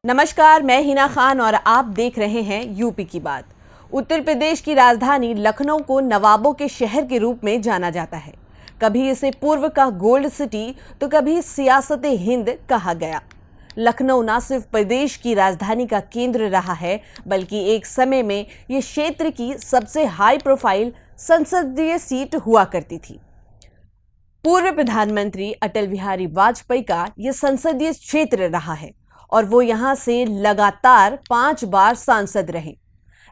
नमस्कार, मैं हिना खान और आप देख रहे हैं यूपी की बात। उत्तर प्रदेश की राजधानी लखनऊ को नवाबों के शहर के रूप में जाना जाता है। कभी इसे पूर्व का गोल्ड सिटी तो कभी सियासत हिंद कहा गया। लखनऊ न सिर्फ प्रदेश की राजधानी का केंद्र रहा है, बल्कि एक समय में ये क्षेत्र की सबसे हाई प्रोफाइल संसदीय सीट हुआ करती थी। पूर्व प्रधानमंत्री अटल बिहारी वाजपेयी का ये संसदीय क्षेत्र रहा है और वो यहाँ से लगातार 5 बार सांसद रहे।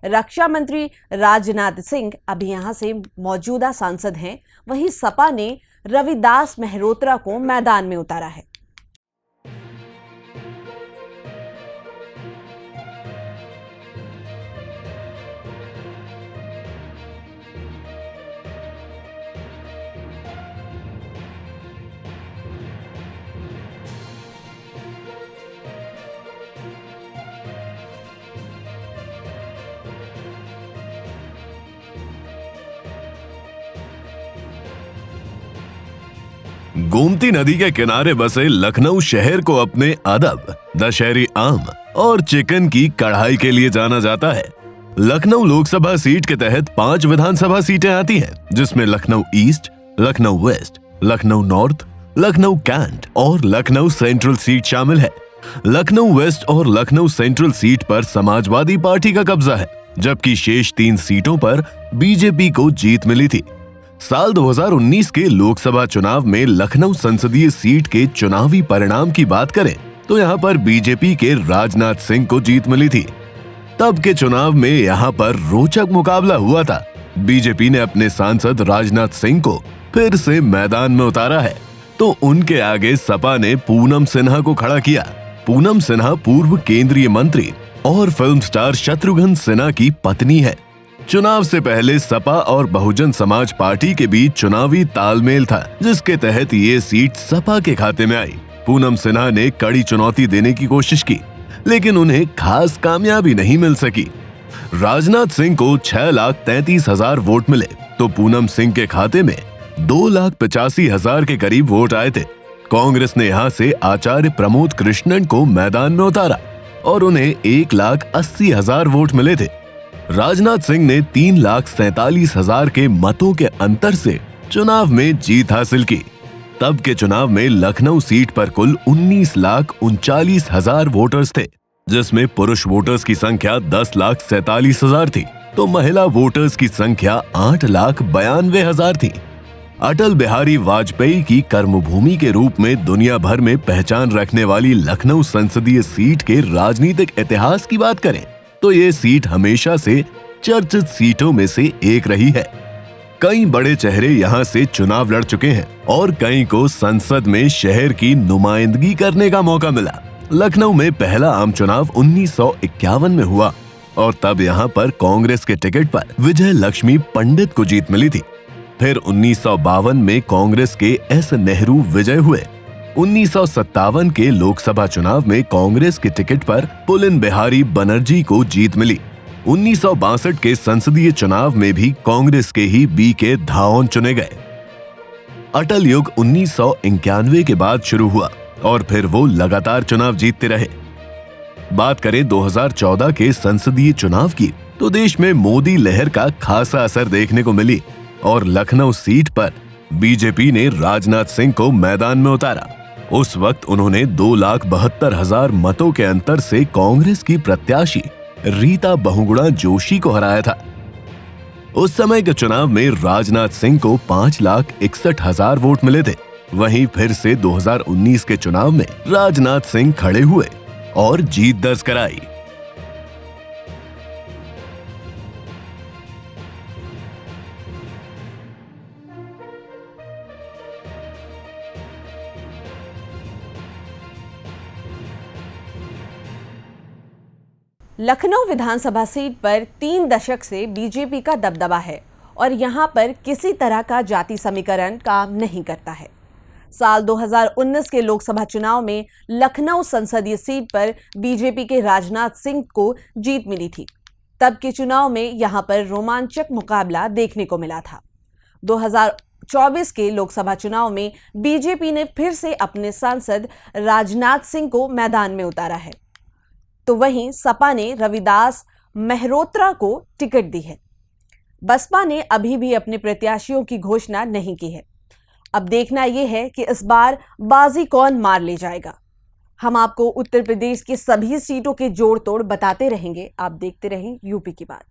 रक्षा मंत्री राजनाथ सिंह अभी यहाँ से मौजूदा सांसद हैं। वहीं सपा ने रविदास मेहरोत्रा को मैदान में उतारा है। गोमती नदी के किनारे बसे लखनऊ शहर को अपने अदब, दशहरी आम और चिकन की कढ़ाई के लिए जाना जाता है। लखनऊ लोकसभा सीट के तहत 5 विधानसभा सीटें आती हैं, जिसमें Lucknow East, Lucknow West, Lucknow North, Lucknow Cantt और लखनऊ सेंट्रल सीट शामिल है। लखनऊ वेस्ट और लखनऊ सेंट्रल सीट पर समाजवादी पार्टी का कब्जा है, जबकि शेष 3 सीटों पर बीजेपी को जीत मिली थी। साल 2019 के लोकसभा चुनाव में लखनऊ संसदीय सीट के चुनावी परिणाम की बात करें तो यहां पर बीजेपी के राजनाथ सिंह को जीत मिली थी। तब के चुनाव में यहां पर रोचक मुकाबला हुआ था। बीजेपी ने अपने सांसद राजनाथ सिंह को फिर से मैदान में उतारा है, तो उनके आगे सपा ने पूनम सिन्हा को खड़ा किया। पूनम सिन्हा पूर्व केंद्रीय मंत्री और फिल्म स्टार शत्रुघ्न सिन्हा की पत्नी है। चुनाव से पहले सपा और बहुजन समाज पार्टी के बीच चुनावी तालमेल था, जिसके तहत ये सीट सपा के खाते में आई। पूनम सिन्हा ने कड़ी चुनौती देने की कोशिश की, लेकिन उन्हें खास कामयाबी नहीं मिल सकी। राजनाथ सिंह को 6,33,000 वोट मिले, तो पूनम सिंह के खाते में 2,85,000 के करीब वोट आए थे। कांग्रेस ने यहाँ से आचार्य प्रमोद कृष्णन को मैदान में उतारा और उन्हें 1,80,000 वोट मिले थे। राजनाथ सिंह ने 3,47,000 के मतों के अंतर से चुनाव में जीत हासिल की। तब के चुनाव में लखनऊ सीट पर कुल 19,39,000 वोटर्स थे, जिसमें पुरुष वोटर्स की संख्या 10,47,000 थी, तो महिला वोटर्स की संख्या 8,92,000 थी। अटल बिहारी वाजपेयी की कर्मभूमि के रूप में दुनिया भर में पहचान रखने वाली लखनऊ संसदीय सीट के राजनीतिक इतिहास की बात करें तो ये सीट हमेशा से चर्चित सीटों में से एक रही है। कई बड़े चेहरे यहाँ से चुनाव लड़ चुके हैं और कई को संसद में शहर की नुमाइंदगी करने का मौका मिला। लखनऊ में पहला आम चुनाव 1951 में हुआ और तब यहाँ पर कांग्रेस के टिकट पर विजय लक्ष्मी पंडित को जीत मिली थी। फिर 1952 में कांग्रेस के एस नेहरू विजय हुए। 1957 के लोकसभा चुनाव में कांग्रेस के टिकट पर पुलिन बिहारी बनर्जी को जीत मिली। 1962 के संसदीय चुनाव में भी कांग्रेस के ही बीके धाओन चुने गए। अटल युग 1991 के बाद शुरू हुआ और फिर वो लगातार चुनाव जीतते रहे। बात करें 2014 के संसदीय चुनाव की तो देश में मोदी लहर का खासा असर देखने को मिली और लखनऊ सीट पर बीजेपी ने राजनाथ सिंह को मैदान में उतारा। उस वक्त उन्होंने 2,72,000 मतों के अंतर से कांग्रेस की प्रत्याशी रीता बहुगुणा जोशी को हराया था। उस समय के चुनाव में राजनाथ सिंह को 5,61,000 वोट मिले थे। वहीं फिर से 2019 के चुनाव में राजनाथ सिंह खड़े हुए और जीत दर्ज कराई। लखनऊ विधानसभा सीट पर 3 दशक से बीजेपी का दबदबा है और यहां पर किसी तरह का जाति समीकरण काम नहीं करता है। साल 2019 के लोकसभा चुनाव में लखनऊ संसदीय सीट पर बीजेपी के राजनाथ सिंह को जीत मिली थी। तब के चुनाव में यहां पर रोमांचक मुकाबला देखने को मिला था। 2024 के लोकसभा चुनाव में बीजेपी ने फिर से अपने सांसद राजनाथ सिंह को मैदान में उतारा है। तो वहीं सपा ने रविदास मेहरोत्रा को टिकट दी है। बसपा ने अभी भी अपने प्रत्याशियों की घोषणा नहीं की है। अब देखना यह है कि इस बार बाजी कौन मार ले जाएगा। हम आपको उत्तर प्रदेश की सभी सीटों के जोड़ तोड़ बताते रहेंगे। आप देखते रहें यूपी की बात।